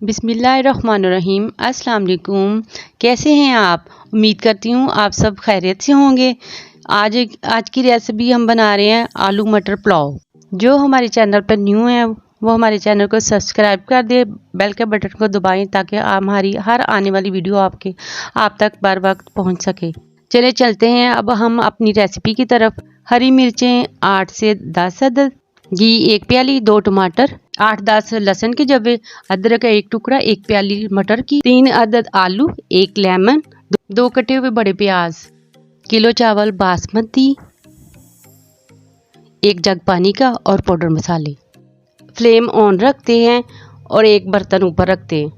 बिस्मिल्लाहिर्रहमानिर्रहीम। अस्सलाम वालेकुम। कैसे हैं आप? उम्मीद करती हूँ आप सब खैरियत से होंगे। आज की रेसिपी हम बना रहे हैं आलू मटर पुलाव। जो हमारे चैनल पर न्यू है वो हमारे चैनल को सब्सक्राइब कर दे, बेल के बटन को दबाएं ताकि हमारी हर आने वाली वीडियो आप तक बर वक्त पहुँच सके। चले चलते हैं अब हम अपनी रेसिपी की तरफ। हरी मिर्चें 8 से 10 अदद, घी 1 प्याली, 2 टमाटर, 8-10 लहसुन के जवे, अदरक का 1 टुकड़ा, 1 प्याली मटर की, 3 अदद आलू, 1 लेमन, 2 कटे हुए बड़े प्याज, किलो चावल बासमती, 1 जग पानी का और पाउडर मसाले। फ्लेम ऑन रखते हैं और एक बर्तन ऊपर रखते हैं।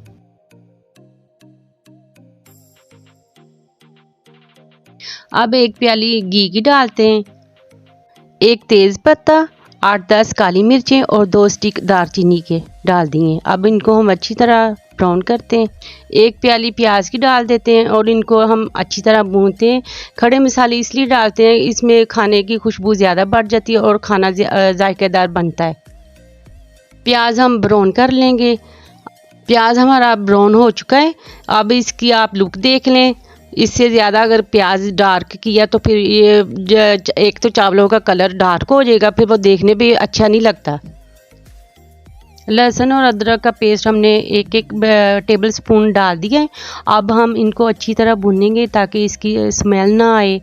अब 1 प्याली घी की डालते हैं, 1 तेज पत्ता, 8-10 काली मिर्चें और 2 स्टिक दालचीनी के डाल दिए। अब इनको हम अच्छी तरह ब्राउन करते हैं। 1 प्याली प्याज की डाल देते हैं और इनको हम अच्छी तरह भूनते हैं। खड़े मसाले इसलिए डालते हैं, इसमें खाने की खुशबू ज़्यादा बढ़ जाती है और खाना जायकेदार बनता है। प्याज हम ब्राउन कर लेंगे। प्याज हमारा ब्राउन हो चुका है। अब इसकी आप लुक देख लें। इससे ज़्यादा अगर प्याज डार्क किया तो फिर ये एक तो चावलों का कलर डार्क हो जाएगा, फिर वो देखने भी अच्छा नहीं लगता। लहसुन और अदरक का पेस्ट हमने 1-1 टेबल स्पून डाल दिया है। अब हम इनको अच्छी तरह भूनेंगे ताकि इसकी स्मेल ना आए।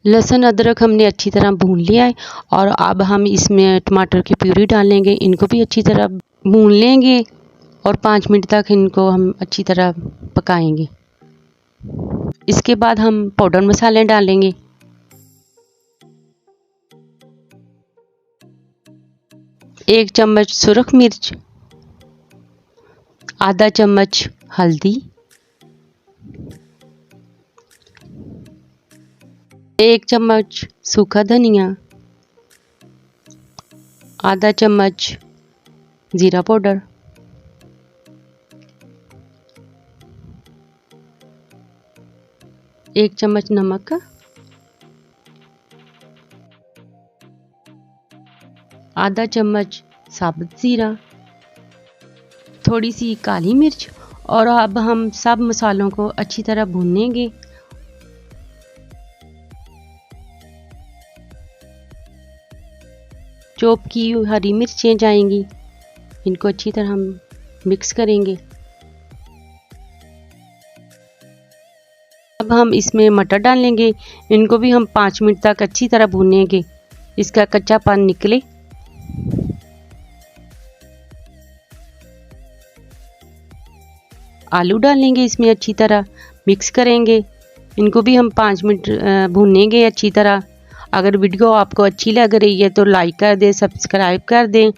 लहसुन अदरक हमने अच्छी तरह भून लिया है और अब हम इसमें टमाटर की प्यूरी डालेंगे। इनको भी अच्छी तरह भून लेंगे और 5 मिनट तक इनको हम अच्छी तरह पकाएंगे। इसके बाद हम पाउडर मसाले डालेंगे। 1 चम्मच सुरख मिर्च, आधा चम्मच हल्दी, 1 चम्मच सूखा धनिया, आधा चम्मच जीरा पाउडर, 1 चम्मच नमक का, आधा चम्मच साबुत जीरा, थोड़ी सी काली मिर्च। और अब हम सब मसालों को अच्छी तरह भूनेंगे। चॉप की हरी मिर्चें जाएंगी, इनको अच्छी तरह हम मिक्स करेंगे। अब हम इसमें मटर डालेंगे। इनको भी हम 5 मिनट तक अच्छी तरह भूनेंगे, इसका कच्चापन निकले। आलू डालेंगे, इसमें अच्छी तरह मिक्स करेंगे। इनको भी हम 5 मिनट भूनेंगे अच्छी तरह। अगर वीडियो आपको अच्छी लग रही है तो लाइक कर दें, सब्सक्राइब कर दें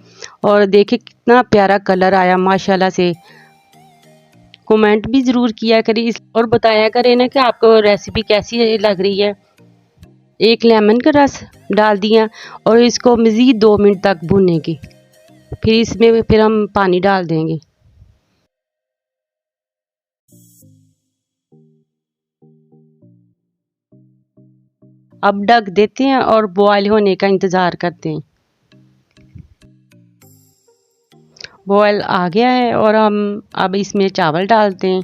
और देखें कितना प्यारा कलर आया माशाल्लाह से। कमेंट भी ज़रूर किया करें और बताया करें ना कि आपको रेसिपी कैसी लग रही है। 1 लेमन का रस डाल दिया और इसको मज़ीद 2 मिनट तक भूनेंगे। फिर हम पानी डाल देंगे। अब ढक देते हैं और बॉयल होने का इंतज़ार करते हैं। बॉयल आ गया है और हम अब इसमें चावल डालते हैं।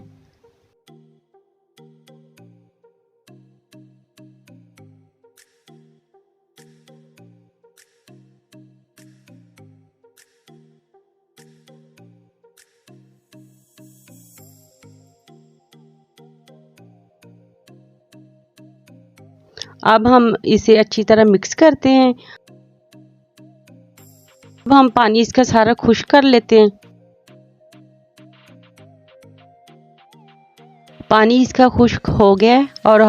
अब हम इसे अच्छी तरह मिक्स करते हैं। अब हम पानी इसका सारा खुश्क कर लेते हैं। पानी इसका खुश्क हो गया है और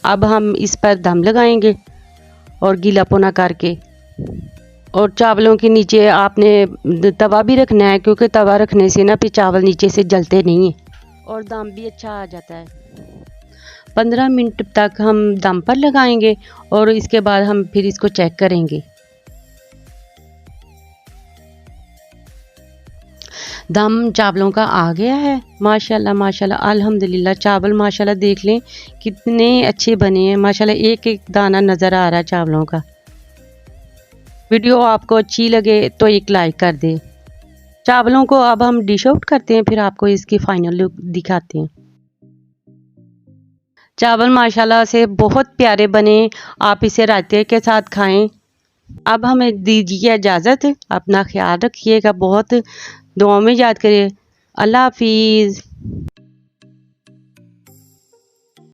अब हम इस पर दम लगाएंगे और गीला पोना करके। और चावलों के नीचे आपने तवा भी रखना है, क्योंकि तवा रखने से ना फिर चावल नीचे से जलते नहीं हैं और दम भी अच्छा आ जाता है। 15 मिनट तक हम दम पर लगाएंगे और इसके बाद हम फिर इसको चेक करेंगे। दम चावलों का आ गया है माशाल्लाह माशाल्लाह अल्हम्दुलिल्लाह। चावल माशाल्लाह देख लें कितने अच्छे बने हैं माशाल्लाह, एक एक दाना नज़र आ रहा है चावलों का। वीडियो आपको अच्छी लगे तो एक लाइक कर दें। चावलों को अब हम डिश आउट करते हैं, फिर आपको इसकी फाइनल लुक दिखाते हैं। चावल माशाल्लाह से बहुत प्यारे बने, आप इसे रायते के साथ खाएं। अब हमें दीजिए इजाज़त, अपना ख्याल रखिएगा, बहुत दुआ में याद करिए। अल्लाह हाफिज़।